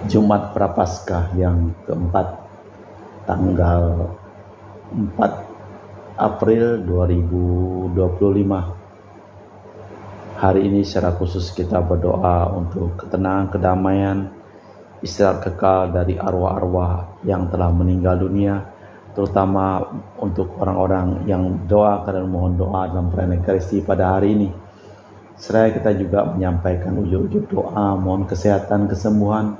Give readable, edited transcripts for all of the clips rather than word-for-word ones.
Jumat Prapaskah yang keempat, tanggal 4 April 2025. Hari ini secara khusus kita berdoa untuk ketenangan, kedamaian, istirahat kekal dari arwah-arwah yang telah meninggal dunia, terutama untuk orang-orang yang doa dan mohon doa dalam perayaan Ekaristi pada hari ini. Seraya kita juga menyampaikan ujug-ujug doa, mohon kesehatan, kesembuhan,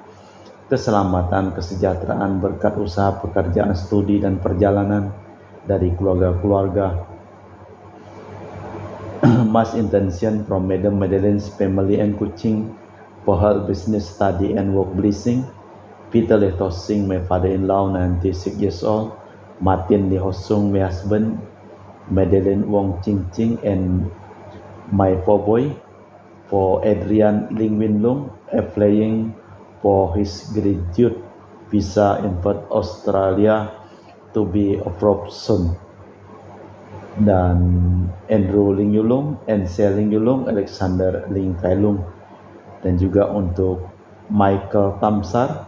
keselamatan, kesejahteraan, berkat usaha, pekerjaan, studi, dan perjalanan dari keluarga-keluarga. Mass intention from Madam Madeleine's family and Kuching for her business, study, and work blessing. Peter Lee Tosing, my father-in-law, 96 years old. Martin Lee Hosung, my husband. Madeleine Wong Ching Ching, and my poor boy. For Adrian Ling Win Lung, applying for his graduate visa in Perth, Australia to be approved soon. Dan Andrew Ling Yulung, Ensel Ling Yulung, Alexander Ling Kailung. Dan juga untuk Michael Tamsar,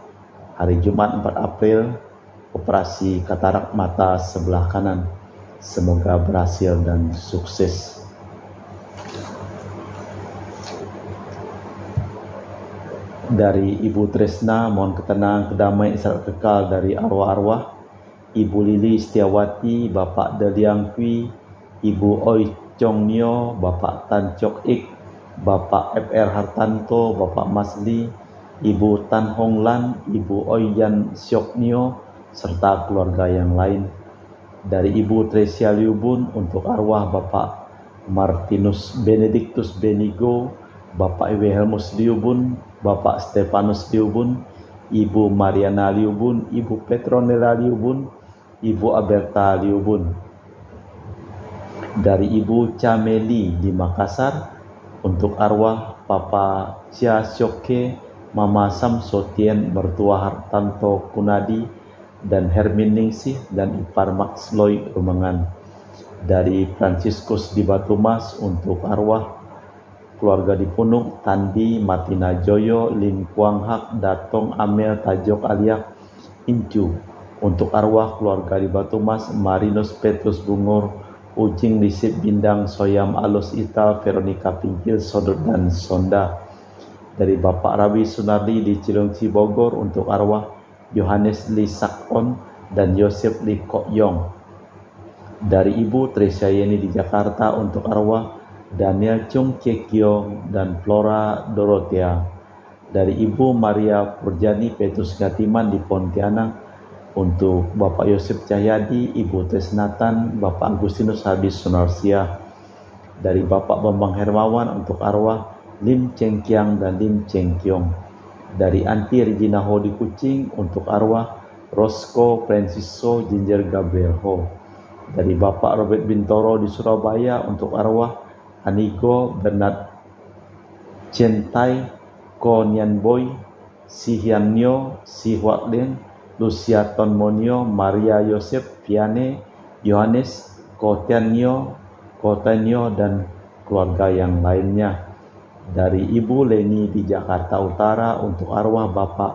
hari Jumat 4 April, operasi katarak mata sebelah kanan. Semoga berhasil dan sukses. Dari Ibu Tresna, mohon ketenangan, kedamaian, istirahat kekal dari arwah-arwah. Ibu Lili Setiawati, Bapak Deliang Kui, Ibu Oi Chong Nio, Bapak Tan Chok Ik, Bapak FR Hartanto, Bapak Masli, Ibu Tan Hong Lan, Ibu Oi Yan Siok Nio, serta keluarga yang lain. Dari Ibu Tresia Liubun untuk arwah Bapak Martinus Benedictus Benigo, Bapak Wilhelmus Liubun, Bapak Stefanus Liubun, Ibu Mariana Liubun, Ibu Petronella Liubun, Ibu Alberta Liubun. Dari Ibu Cameli di Makassar untuk arwah Papa Chia Syoke, Mama Samsotien, mertua Hartanto Kunadi dan Hermin Ningsih, dan ipar Max Loy Rumengan. Dari Franciscus di Batumas untuk arwah keluarga di Punuk, Tandi, Martina Joyo, Lin Kuang Hak, Datong Amel Tajok Aliak, Incu. Untuk arwah keluarga di Batumas, Marinus Petrus Bungur, Ujing Lisip Bindang, Soyam Alus Ital, Veronica Pinggil, Sodot, dan Sonda. Dari Bapak Rawi Sunardi di Cilengsi Bogor untuk arwah Yohanes Lee Sakon dan Yosef Lee Kok Yong. Dari Ibu Tresia Yeni di Jakarta untuk arwah Daniel Chung Kyekyong dan Flora Dorothea. Dari Ibu Maria Purjani Petrus Gatiman di Pontianak untuk Bapak Yosef Cahyadi, Ibu Tresnatan, Bapak Agustinus Habis Sunarsia. Dari Bapak Bambang Hermawan untuk arwah Lim Cheng Kiang dan Lim Cheng Kiong. Dari Anti Regina Ho di Kuching untuk arwah Roscoe Francisco Ginger Gabriel Ho. Dari Bapak Robert Bintoro di Surabaya untuk arwah Anigo Bernard Centai, Ko Nian Boy, Si Hian Nyo, Si Huat Lin, Lucia Ton Monio, Maria Yosef Viane, Yohanes, Ko Tian Nyo, Ko Tian Nyo, dan keluarga yang lainnya. Dari Ibu Leni di Jakarta Utara untuk arwah Bapak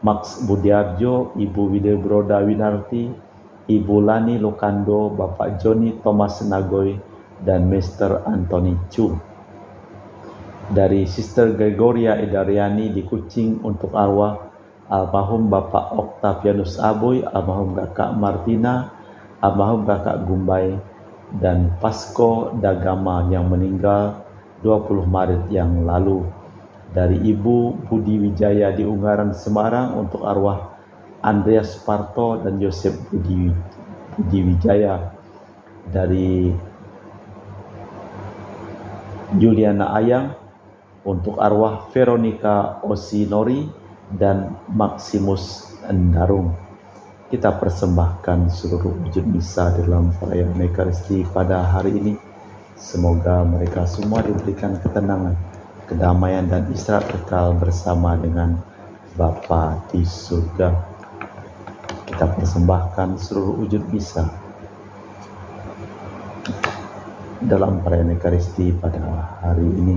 Max Budiarjo, Ibu Widebroda Winarti, Ibu Lani Lokando, Bapak Joni Thomas Nagoy, dan Mr. Anthony Chu. Dari Sister Gregoria Edariani di Kuching untuk arwah almarhum Bapak Octavianus Aboy, almarhum Kakak Martina, almarhum Kakak Gumbay, dan Pasco Dagama yang meninggal 20 Maret yang lalu. Dari Ibu Budi Wijaya di Ungaran Semarang untuk arwah Andreas Parto dan Yosef Budi Wijaya. Dari Juliana Ayang untuk arwah Veronica Osinori dan Maximus Endarung. Kita persembahkan seluruh wujud misa dalam perayaan Ekaristi pada hari ini. Semoga mereka semua diberikan ketenangan, kedamaian, dan istirahat kekal bersama dengan Bapa di surga. Kita persembahkan seluruh wujud misa dalam perayaan Ekaristi pada hari ini.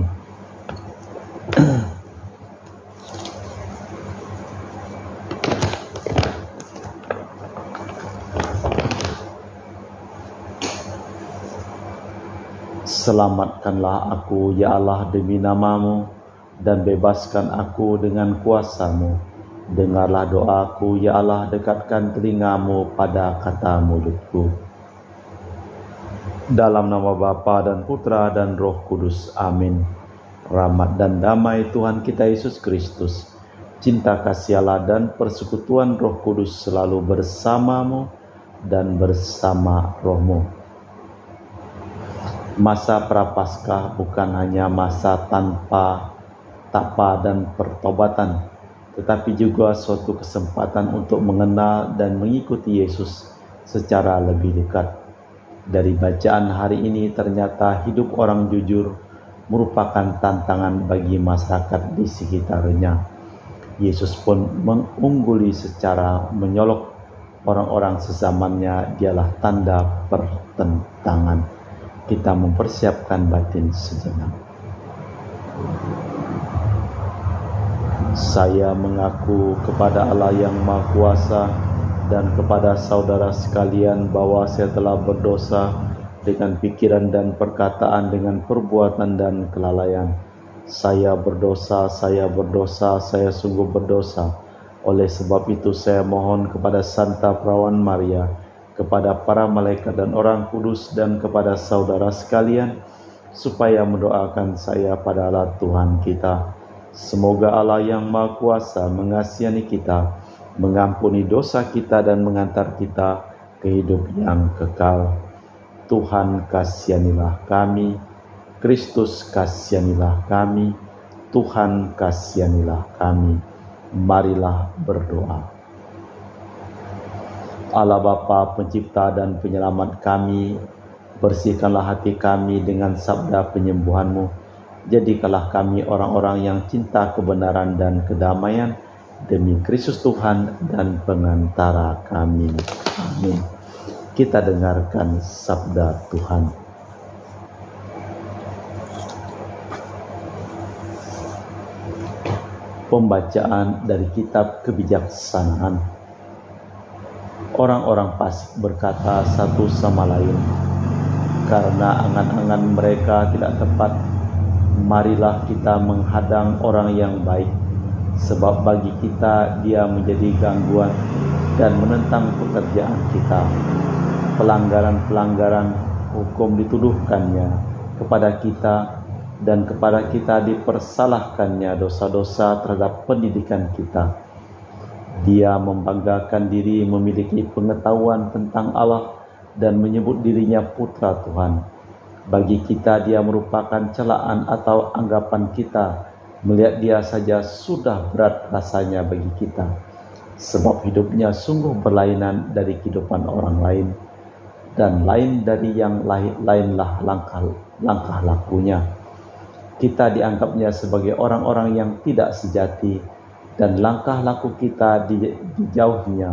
Selamatkanlah aku, ya Allah, demi nama-Mu, dan bebaskan aku dengan kuasa-Mu. Dengarlah doaku, ya Allah, dekatkan telinga-Mu pada kata mulutku. Dalam nama Bapa dan Putra dan Roh Kudus. Amin. Rahmat dan damai Tuhan kita Yesus Kristus, cinta kasih Allah dan persekutuan Roh Kudus selalu bersamamu dan bersama rohmu. Masa Prapaskah bukan hanya masa tanpa tapa dan pertobatan, tetapi juga suatu kesempatan untuk mengenal dan mengikuti Yesus secara lebih dekat. Dari bacaan hari ini ternyata hidup orang jujur merupakan tantangan bagi masyarakat di sekitarnya. Yesus pun mengungguli secara menyolok orang-orang sezamannya, dialah tanda pertentangan. Kita mempersiapkan batin sejenak. Saya mengaku kepada Allah yang Maha Kuasa dan kepada saudara sekalian bahwa saya telah berdosa dengan pikiran dan perkataan, dengan perbuatan dan kelalaian. Saya berdosa, saya sungguh berdosa. Oleh sebab itu saya mohon kepada Santa Perawan Maria, kepada para malaikat dan orang kudus, dan kepada saudara sekalian, supaya mendoakan saya pada Allah Tuhan kita. Semoga Allah yang Maha Kuasa mengasihani kita, mengampuni dosa kita, dan mengantar kita ke hidup yang kekal. Tuhan kasihanilah kami, Kristus kasihanilah kami, Tuhan kasihanilah kami. Marilah berdoa. Allah Bapa pencipta dan penyelamat kami, bersihkanlah hati kami dengan sabda penyembuhan-Mu. Jadikanlah kami orang-orang yang cinta kebenaran dan kedamaian, demi Kristus Tuhan dan pengantara kami. Amin. Kita dengarkan sabda Tuhan. Pembacaan dari kitab Kebijaksanaan. Orang-orang fasik berkata satu sama lain, karena angan-angan mereka tidak tepat, marilah kita menghadang orang yang baik, sebab bagi kita dia menjadi gangguan dan menentang pekerjaan kita. Pelanggaran-pelanggaran hukum dituduhkannya kepada kita, dan kepada kita dipersalahkannya dosa-dosa terhadap pendidikan kita. Dia membanggakan diri memiliki pengetahuan tentang Allah dan menyebut dirinya putra Tuhan. Bagi kita dia merupakan celaan atau anggapan kita. Melihat dia saja sudah berat rasanya bagi kita, sebab hidupnya sungguh berlainan dari kehidupan orang lain, dan lain dari yang lainlah langkah lakunya. Kita dianggapnya sebagai orang-orang yang tidak sejati, dan langkah laku kita dijauhinya,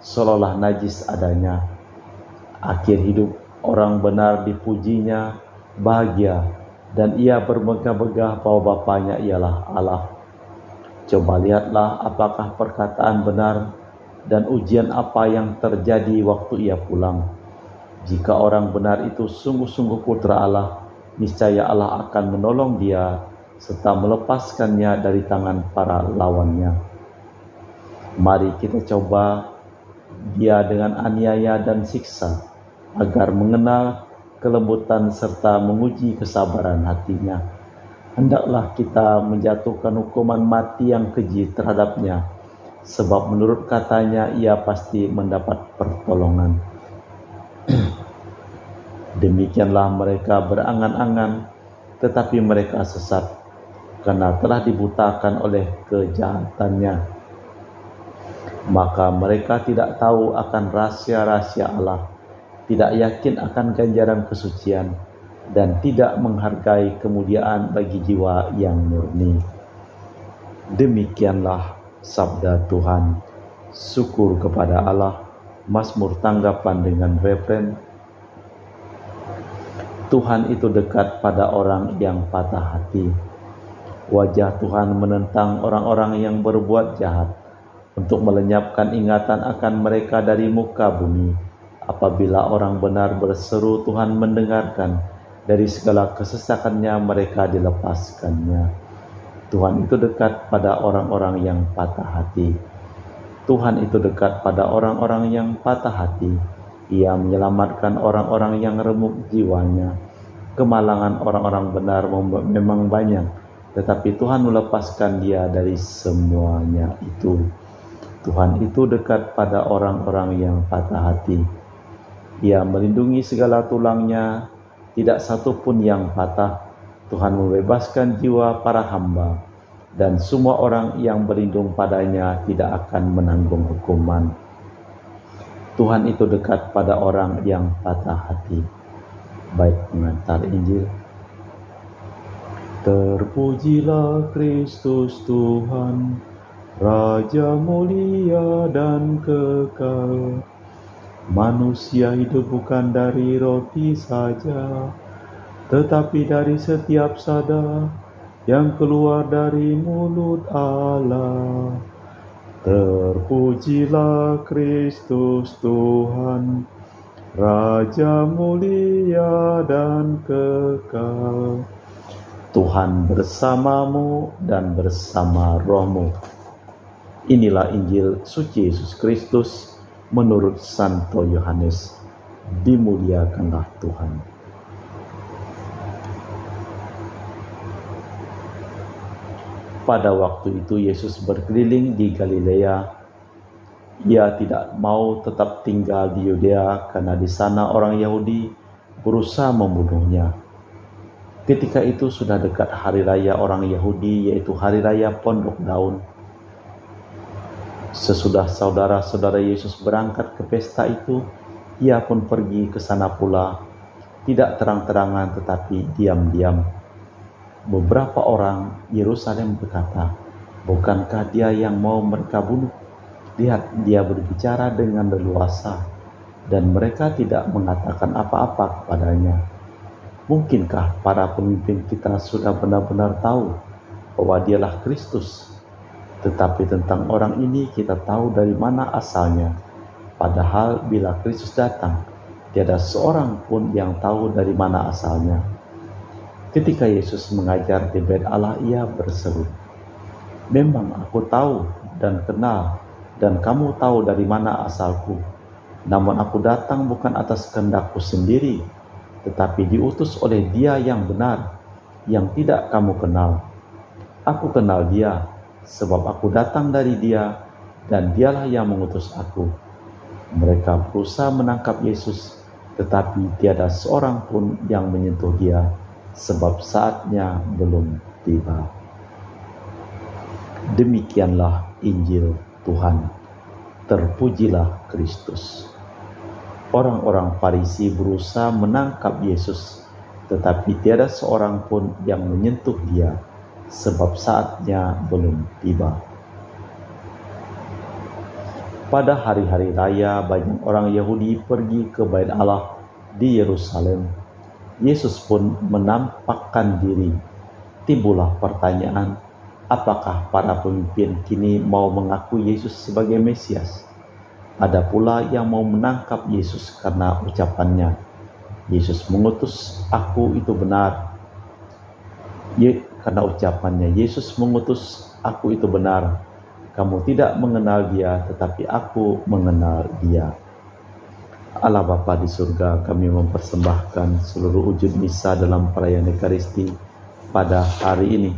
seolah najis adanya. Akhir hidup orang benar dipujinya, bahagia, dan ia bermegah-megah bahwa Bapaknya ialah Allah. Coba lihatlah apakah perkataan benar, dan ujian apa yang terjadi waktu ia pulang. Jika orang benar itu sungguh-sungguh putra Allah, niscaya Allah akan menolong dia serta melepaskannya dari tangan para lawannya. Mari kita coba dia dengan aniaya dan siksa, agar mengenal kelembutan serta menguji kesabaran hatinya. Hendaklah kita menjatuhkan hukuman mati yang keji terhadapnya, sebab menurut katanya ia pasti mendapat pertolongan. Demikianlah mereka berangan-angan, tetapi mereka sesat, karena telah dibutakan oleh kejahatannya. Maka mereka tidak tahu akan rahasia-rahasia Allah, tidak yakin akan ganjaran kesucian, dan tidak menghargai kemuliaan bagi jiwa yang murni. Demikianlah sabda Tuhan. Syukur kepada Allah. Mazmur tanggapan dengan refren, Tuhan itu dekat pada orang yang patah hati. Wajah Tuhan menentang orang-orang yang berbuat jahat, untuk melenyapkan ingatan akan mereka dari muka bumi. Apabila orang benar berseru, Tuhan mendengarkan, dari segala kesesakannya mereka dilepaskannya. Tuhan itu dekat pada orang-orang yang patah hati. Tuhan itu dekat pada orang-orang yang patah hati. Ia menyelamatkan orang-orang yang remuk jiwanya. Kemalangan orang-orang benar memang banyak, tetapi Tuhan melepaskan dia dari semuanya itu. Tuhan itu dekat pada orang-orang yang patah hati. Ia melindungi segala tulangnya, tidak satu pun yang patah. Tuhan membebaskan jiwa para hamba, dan semua orang yang berlindung padanya tidak akan menanggung hukuman. Tuhan itu dekat pada orang yang patah hati. Baik pengantar Injil. Terpujilah Kristus Tuhan, Raja mulia dan kekal. Manusia hidup bukan dari roti saja, tetapi dari setiap sabda yang keluar dari mulut Allah. Terpujilah Kristus Tuhan, Raja mulia dan kekal. Tuhan bersamamu dan bersama rohmu. Inilah Injil suci Yesus Kristus menurut Santo Yohanes. Dimuliakanlah Tuhan. Pada waktu itu Yesus berkeliling di Galilea. Ia tidak mau tetap tinggal di Yudea karena di sana orang Yahudi berusaha membunuhnya. Ketika itu sudah dekat hari raya orang Yahudi, yaitu hari raya Pondok Daun. Sesudah saudara-saudara Yesus berangkat ke pesta itu, ia pun pergi ke sana pula, tidak terang-terangan tetapi diam-diam. Beberapa orang Yerusalem berkata, "Bukankah dia yang mau mereka bunuh? Lihat, dia berbicara dengan leluasa, dan mereka tidak mengatakan apa-apa kepadanya." Mungkinkah para pemimpin kita sudah benar-benar tahu bahwa dialah Kristus? Tetapi tentang orang ini kita tahu dari mana asalnya. Padahal bila Kristus datang, tiada seorang pun yang tahu dari mana asalnya. Ketika Yesus mengajar di Bait Allah, ia berseru, "Memang aku tahu dan kenal, dan kamu tahu dari mana asalku. Namun aku datang bukan atas kehendakku sendiri, tetapi diutus oleh Dia yang benar, yang tidak kamu kenal. Aku kenal Dia, sebab aku datang dari Dia, dan Dialah yang mengutus aku." Mereka berusaha menangkap Yesus, tetapi tiada seorang pun yang menyentuh Dia, sebab saatnya belum tiba. Demikianlah Injil Tuhan. Terpujilah Kristus. Orang-orang Farisi berusaha menangkap Yesus, tetapi tiada seorang pun yang menyentuh Dia, sebab saatnya belum tiba. Pada hari-hari raya, banyak orang Yahudi pergi ke Bait Allah di Yerusalem. Yesus pun menampakkan diri. Timbullah pertanyaan, apakah para pemimpin kini mau mengaku Yesus sebagai Mesias? Ada pula yang mau menangkap Yesus karena ucapannya, "Yesus mengutus aku," itu benar. Karena ucapannya, "Yesus mengutus aku," itu benar. Kamu tidak mengenal Dia, tetapi aku mengenal Dia. Allah Bapa di surga, kami mempersembahkan seluruh wujud misa dalam perayaan Ekaristi pada hari ini.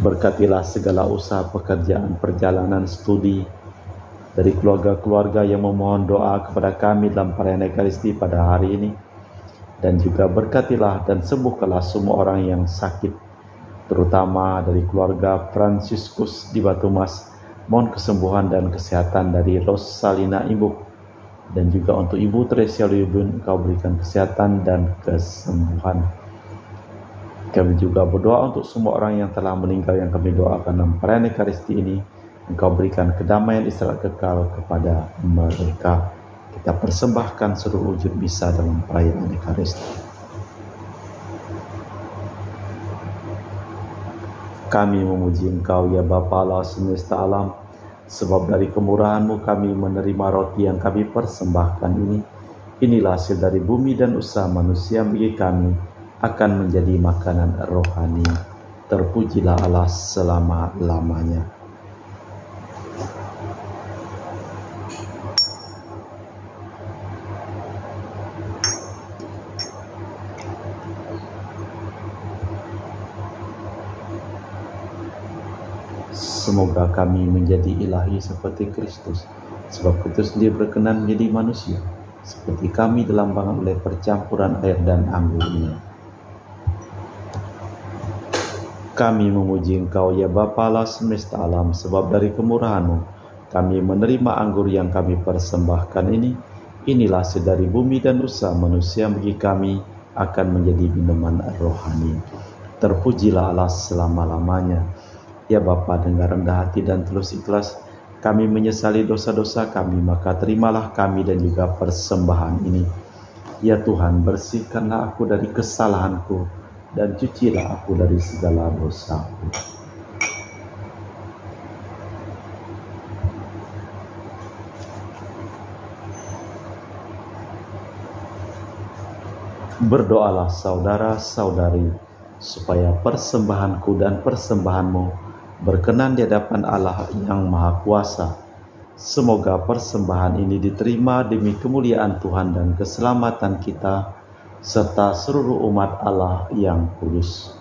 Berkatilah segala usaha pekerjaan, perjalanan, studi dari keluarga-keluarga yang memohon doa kepada kami dalam perayaan Ekaristi pada hari ini. Dan juga berkatilah dan sembuhkanlah semua orang yang sakit, terutama dari keluarga Fransiskus di Batumas. Mohon kesembuhan dan kesehatan dari Rosalina Imbuk, dan juga untuk Ibu Teresia Luyubun, Engkau berikan kesehatan dan kesembuhan. Kami juga berdoa untuk semua orang yang telah meninggal yang kami doakan dalam perayaan Ekaristi ini. Engkau berikan kedamaian istirahat kekal kepada mereka. Kita persembahkan seluruh wujud misa dalam perayaan Ekaristi. Kami memuji Engkau ya Bapa Allah semesta alam, sebab dari kemurahan-Mu kami menerima roti yang kami persembahkan ini. inilah hasil dari bumi dan usaha manusia bagi kami akan menjadi makanan rohani. Terpujilah Allah selama-lamanya. Semoga kami menjadi ilahi seperti Kristus, sebab Kristus sendiri berkenan menjadi manusia, seperti kami dilambangkan oleh percampuran air dan anggur ini. Kami memuji Engkau, ya Bapa Allah semesta alam, sebab dari kemurahan-Mu kami menerima anggur yang kami persembahkan ini. Inilah hasil dari bumi dan usaha manusia bagi kami akan menjadi minuman rohani. Terpujilah Allah selama-lamanya. Ya Bapa, dengan rendah hati dan tulus ikhlas kami menyesali dosa-dosa kami, maka terimalah kami dan juga persembahan ini. Ya Tuhan, bersihkanlah aku dari kesalahanku dan cucilah aku dari segala dosaku. Berdoalah saudara-saudari, supaya persembahanku dan persembahanmu berkenan di hadapan Allah yang Maha Kuasa. Semoga persembahan ini diterima demi kemuliaan Tuhan dan keselamatan kita, serta seluruh umat Allah yang kudus.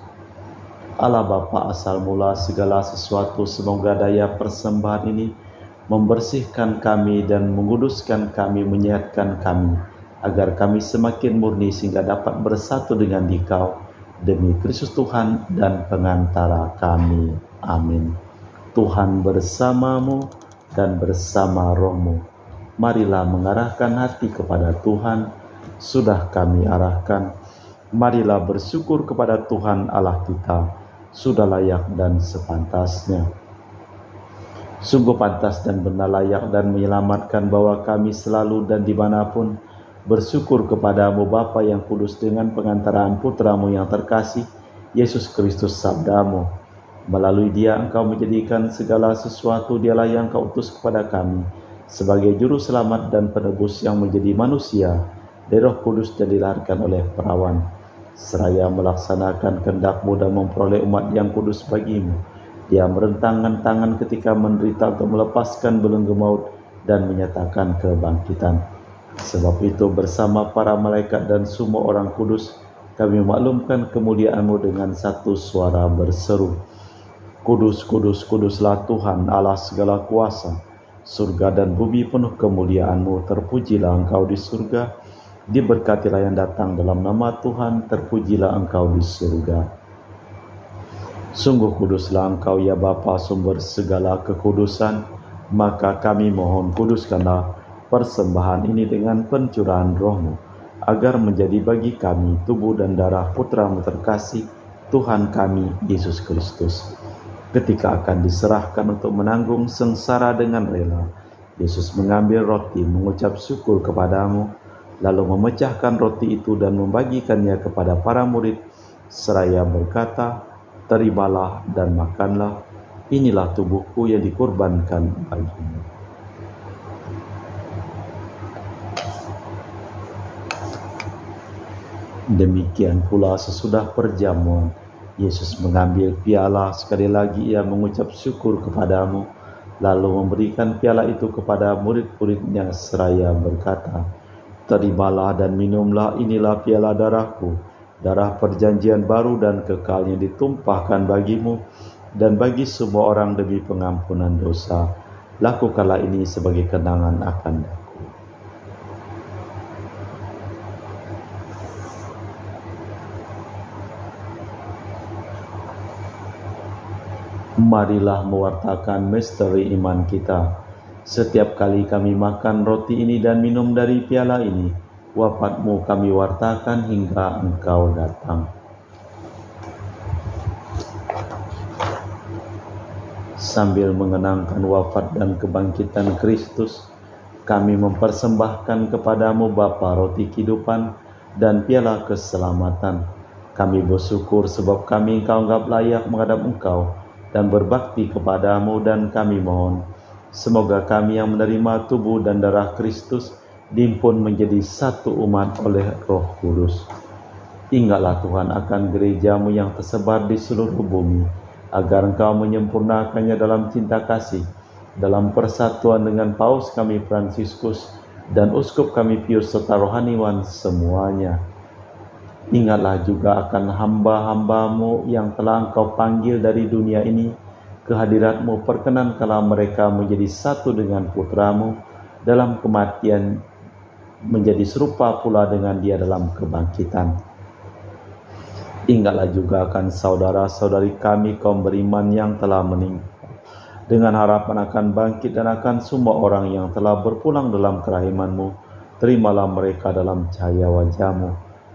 Allah Bapa asal mula segala sesuatu, semoga daya persembahan ini membersihkan kami dan menguduskan kami, menyehatkan kami, agar kami semakin murni sehingga dapat bersatu dengan Dikau, demi Kristus Tuhan dan pengantara kami. Amin. Tuhan bersamamu dan bersama rohmu. Marilah mengarahkan hati kepada Tuhan. Sudah kami arahkan. Marilah bersyukur kepada Tuhan Allah kita. Sudah layak dan sepantasnya. Sungguh pantas dan benar, layak dan menyelamatkan bahwa kami selalu dan dimanapun bersyukur kepadamu Bapa yang kudus, dengan pengantaraan Putramu yang terkasih, Yesus Kristus sabdamu. Melalui Dia Engkau menjadikan segala sesuatu. Dialah yang Engkau utus kepada kami sebagai juru selamat dan penebus yang menjadi manusia dari Roh Kudus dan dilahirkan oleh perawan, seraya melaksanakan kehendak-Mu dan memperoleh umat yang kudus bagimu. Dia merentangkan tangan ketika menderita untuk melepaskan belenggu maut dan menyatakan kebangkitan. Sebab itu bersama para malaikat dan semua orang kudus kami memaklumkan kemuliaan-Mu dengan satu suara berseru, Kudus, kudus, kuduslah Tuhan Allah segala kuasa. Surga dan bumi penuh kemuliaan-Mu. Terpujilah Engkau di surga. Diberkatilah yang datang dalam nama Tuhan. Terpujilah Engkau di surga. Sungguh kuduslah Engkau, ya Bapa, sumber segala kekudusan. Maka kami mohon, kuduskanlah persembahan ini dengan pencurahan Roh-Mu, agar menjadi bagi kami tubuh dan darah Putra-Mu terkasih, Tuhan kami Yesus Kristus. Ketika akan diserahkan untuk menanggung sengsara dengan rela, Yesus mengambil roti, mengucap syukur kepadamu, lalu memecahkan roti itu dan membagikannya kepada para murid, seraya berkata, terimalah dan makanlah, inilah tubuhku yang dikorbankan bagimu. Demikian pula sesudah perjamuan, Yesus mengambil piala, sekali lagi Ia mengucap syukur kepadamu, lalu memberikan piala itu kepada murid-muridnya seraya berkata, terimalah dan minumlah, inilah piala darahku, darah perjanjian baru dan kekal yang ditumpahkan bagimu dan bagi semua orang demi pengampunan dosa. Lakukanlah ini sebagai kenangan akan aku. Marilah mewartakan misteri iman kita. Setiap kali kami makan roti ini dan minum dari piala ini, wafat-Mu kami wartakan hingga Engkau datang. Sambil mengenangkan wafat dan kebangkitan Kristus, kami mempersembahkan kepadamu Bapa roti kehidupan dan piala keselamatan. Kami bersyukur sebab kami Engkau anggap layak menghadap Engkau dan berbakti kepadamu, dan kami mohon, semoga kami yang menerima tubuh dan darah Kristus diimpun menjadi satu umat oleh Roh Kudus. Ingatlah Tuhan akan gerejamu yang tersebar di seluruh bumi, agar Engkau menyempurnakannya dalam cinta kasih, dalam persatuan dengan Paus kami Fransiskus dan Uskup kami Pius serta rohaniwan semuanya. Ingatlah juga akan hamba-hambamu yang telah Engkau panggil dari dunia ini, kehadiratmu perkenankanlah mereka menjadi satu dengan putramu dalam kematian, menjadi serupa pula dengan dia dalam kebangkitan. Ingatlah juga akan saudara-saudari kami kaum beriman yang telah meninggal, dengan harapan akan bangkit dan akan semua orang yang telah berpulang dalam kerahiman-Mu. Terimalah mereka dalam cahaya wajah-Mu.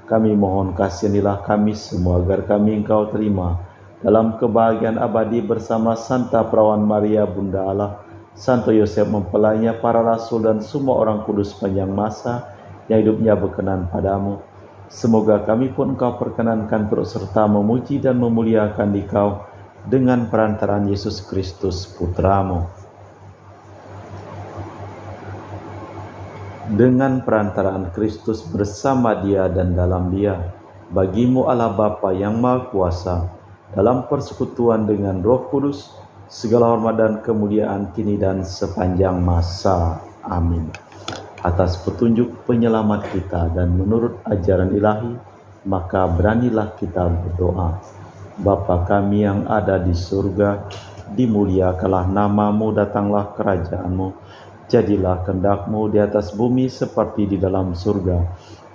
Kami mohon kasihanilah kami semua agar kami Engkau terima dalam kebahagiaan abadi bersama Santa Perawan Maria Bunda Allah, Santo Yosef mempelainya, para rasul dan semua orang kudus sepanjang masa yang hidupnya berkenan padamu. Semoga kami pun Engkau perkenankan turut serta memuji dan memuliakan Dikau dengan perantaraan Yesus Kristus Putramu. Dengan perantaraan Kristus bersama Dia dan dalam Dia, bagimu Allah Bapa yang Maha Kuasa, dalam persekutuan dengan Roh Kudus, segala hormat dan kemuliaan kini dan sepanjang masa. Amin. Atas petunjuk penyelamat kita dan menurut ajaran ilahi, maka beranilah kita berdoa. Bapa kami yang ada di surga, dimuliakanlah nama-Mu, datanglah kerajaan-Mu, jadilah kehendak-Mu di atas bumi seperti di dalam surga.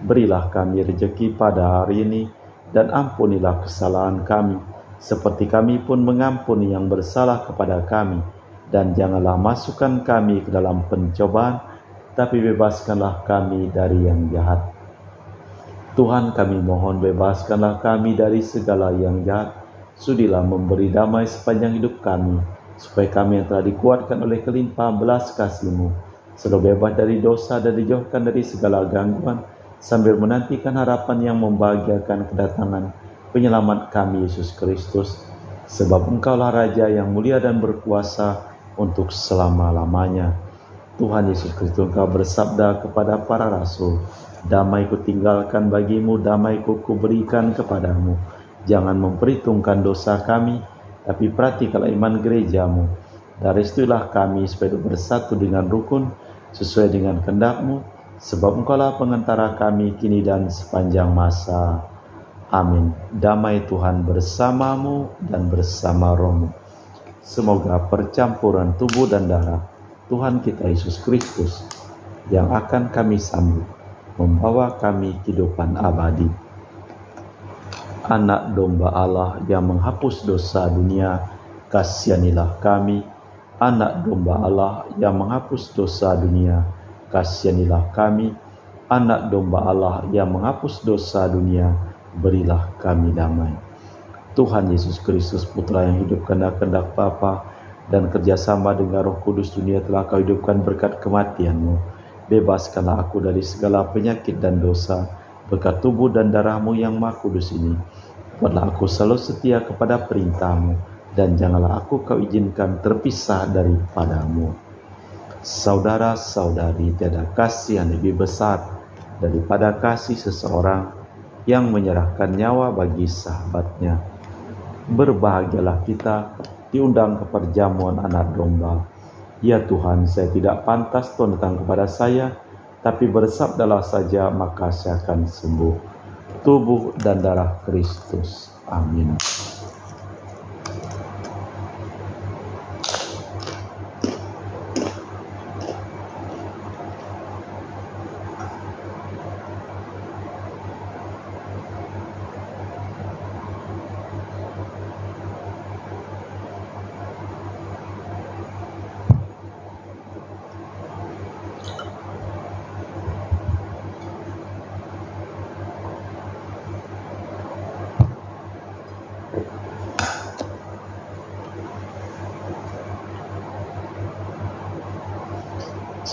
Berilah kami rezeki pada hari ini, dan ampunilah kesalahan kami, seperti kami pun mengampuni yang bersalah kepada kami. Dan janganlah masukkan kami ke dalam pencobaan, tapi bebaskanlah kami dari yang jahat. Tuhan, kami mohon bebaskanlah kami dari segala yang jahat. Sudilah memberi damai sepanjang hidup kami, supaya kami yang telah dikuatkan oleh kelimpahan belas kasih-Mu selalu bebas dari dosa dan dijauhkan dari segala gangguan, sambil menantikan harapan yang membahagiakan kedatangan penyelamat kami Yesus Kristus. Sebab Engkaulah Raja yang mulia dan berkuasa untuk selama-lamanya. Tuhan Yesus Kristus, Engkau bersabda kepada para rasul, damai kutinggalkan bagimu, damai kuberikan kepadamu. Jangan memperhitungkan dosa kami, tapi perhatikanlah iman gerejamu. Dari situlah kami supaya bersatu dengan rukun, sesuai dengan kehendak-Mu, sebab Engkaulah pengantara kami kini dan sepanjang masa. Amin. Damai Tuhan bersamamu dan bersama rohmu. Semoga percampuran tubuh dan darah Tuhan kita Yesus Kristus yang akan kami sambut membawa kami kehidupan abadi. Anak domba Allah yang menghapus dosa dunia, kasihanilah kami. Anak domba Allah yang menghapus dosa dunia, kasihanilah kami. Anak domba Allah yang menghapus dosa dunia, berilah kami damai. Tuhan Yesus Kristus, Putra yang hidup karena kehendak Bapa dan kerjasama dengan Roh Kudus, dunia telah Kau hidupkan berkat kematian-Mu. Bebaskanlah aku dari segala penyakit dan dosa berkat tubuh dan darah-Mu yang Maha Kudus ini. Buatlah aku selalu setia kepada perintah-Mu, dan janganlah aku Kau izinkan terpisah daripada-Mu. Saudara-saudari, tiada kasih yang lebih besar daripada kasih seseorang yang menyerahkan nyawa bagi sahabatnya. Berbahagialah kita diundang ke perjamuan anak domba. Ya Tuhan, saya tidak pantas Tuhan datang kepada saya, tapi bersabdalah saja maka saya akan sembuh. Tubuh dan darah Kristus. Amin.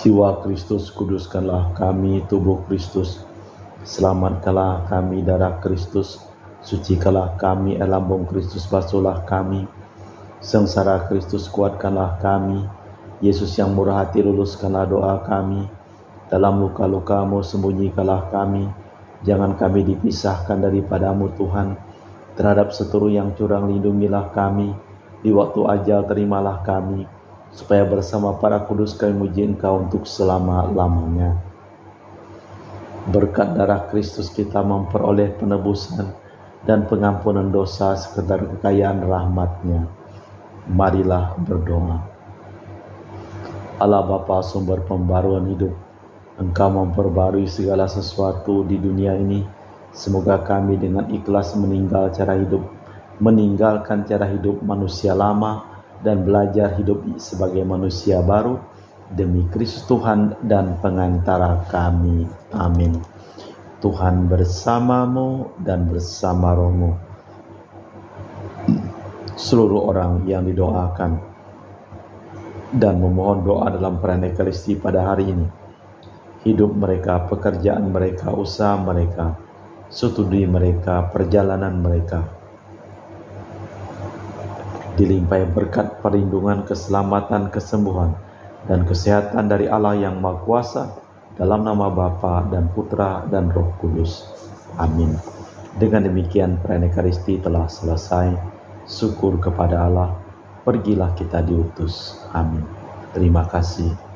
Jiwa Kristus, kuduskanlah kami. Tubuh Kristus, selamatkanlah kami. Darah Kristus, sucikanlah kami. Air lambung Kristus, basuhlah kami. Sengsara Kristus, kuatkanlah kami. Yesus yang murah hati, luluskanlah doa kami. Dalam luka-luka-Mu sembunyikanlah kami, jangan kami dipisahkan daripadamu Tuhan. Terhadap seteru yang curang lindungilah kami, di waktu ajal terimalah kami, supaya bersama para kudus kami muji Engkau untuk selama-lamanya. Berkat darah Kristus kita memperoleh penebusan dan pengampunan dosa sekedar kekayaan rahmat-Nya. Marilah berdoa. Allah Bapa sumber pembaruan hidup, Engkau memperbarui segala sesuatu di dunia ini. Semoga kami dengan ikhlas meninggalkan cara hidup manusia lama dan belajar hidup sebagai manusia baru demi Kristus Tuhan dan pengantara kami. Amin. Tuhan bersamamu dan bersama rohmu. Seluruh orang yang didoakan dan memohon doa dalam perayaan Ekaristi pada hari ini, hidup mereka, pekerjaan mereka, usaha mereka, studi mereka, perjalanan mereka dilimpahi berkat perlindungan, keselamatan, kesembuhan, dan kesehatan dari Allah yang Maha Kuasa, dalam nama Bapa dan Putra dan Roh Kudus. Amin. Dengan demikian perayaan Ekaristi telah selesai. Syukur kepada Allah. Pergilah kita diutus. Amin. Terima kasih.